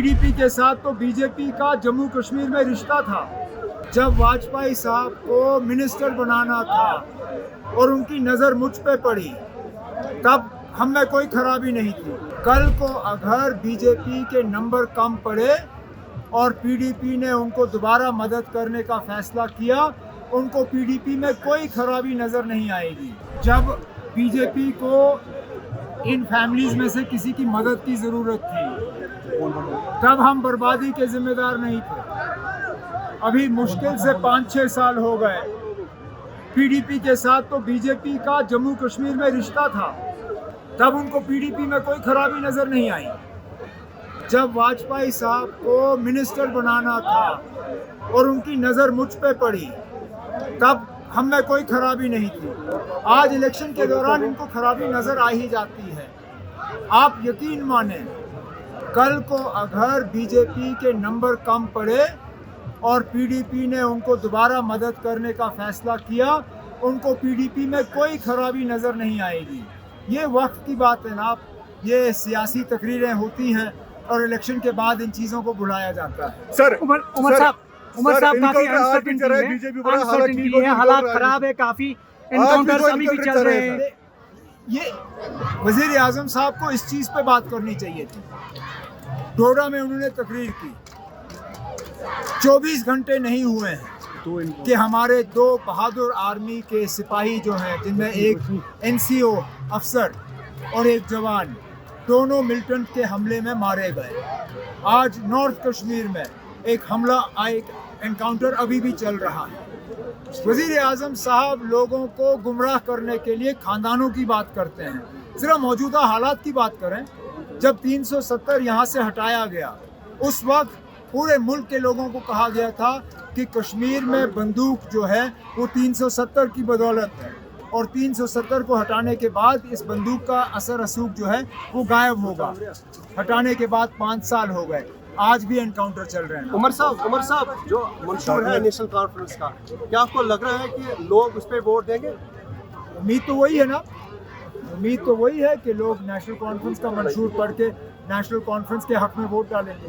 PDP के साथ तो बीजेपी का जम्मू कश्मीर में रिश्ता था। जब वाजपेयी साहब को मिनिस्टर बनाना था और उनकी नज़र मुझ पे पड़ी, तब हम में कोई खराबी नहीं थी। कल को अगर बीजेपी के नंबर कम पड़े और पीडीपी ने उनको दोबारा मदद करने का फैसला किया, उनको पीडीपी में कोई खराबी नज़र नहीं आएगी। जब बीजेपी को इन फैमिलीज में से किसी की मदद की ज़रूरत थी, तब हम बर्बादी के जिम्मेदार नहीं थे। अभी मुश्किल से 5-6 साल हो गए। पीडीपी के साथ तो बीजेपी का जम्मू कश्मीर में रिश्ता था, तब उनको पीडीपी में कोई खराबी नज़र नहीं आई। जब वाजपेयी साहब को मिनिस्टर बनाना था और उनकी नज़र मुझ पे पड़ी, तब हम में कोई खराबी नहीं थी। आज इलेक्शन के दौरान इनको खराबी नज़र आ ही जाती है। आप यकीन माने, कल को अगर बीजेपी के नंबर कम पड़े और पीडीपी ने उनको दोबारा मदद करने का फैसला किया, उनको पीडीपी में कोई खराबी नज़र नहीं आएगी। ये वक्त की बात है ना, ये सियासी तकरीरें होती हैं और इलेक्शन के बाद इन चीज़ों को बुलाया जाता है। सर उमर साहब काफी अनसर्टेनिटी है, हालात खराब है, काफी एनकाउंटर्स अभी भी चल रहे हैं। ये वजीर आजम साहब को इस चीज़ पे बात करनी चाहिए थी। डोडा में उन्होंने तकरीर की, 24 घंटे नहीं हुए हैं कि हमारे 2 बहादुर आर्मी के सिपाही जो हैं, जिनमें एक एनसीओ अफसर और एक जवान, दोनों मिलिटेंट के हमले में मारे गए। आज नॉर्थ कश्मीर में एक हमला, एक एनकाउंटर अभी भी चल रहा है। वजीर आजम साहब लोगों को गुमराह करने के लिए खानदानों की बात करते हैं। सिर्फ मौजूदा हालात की बात करें, जब 370 यहाँ से हटाया गया, उस वक्त पूरे मुल्क के लोगों को कहा गया था कि कश्मीर में बंदूक जो है वो 370 की बदौलत है, और 370 को हटाने के बाद इस बंदूक का असर रसूख जो है वो गायब होगा। हटाने के बाद 5 साल हो गए, आज भी एनकाउंटर चल रहे हैं। उमर साहब जो मंशूर है नेशनल कॉन्फ्रेंस का, क्या आपको लग रहा है कि लोग उस पर वोट देंगे? उम्मीद तो वही है ना, उम्मीद तो वही है कि लोग नेशनल कॉन्फ्रेंस का मंशूर पढ़ के नेशनल कॉन्फ्रेंस के हक में वोट डालेंगे।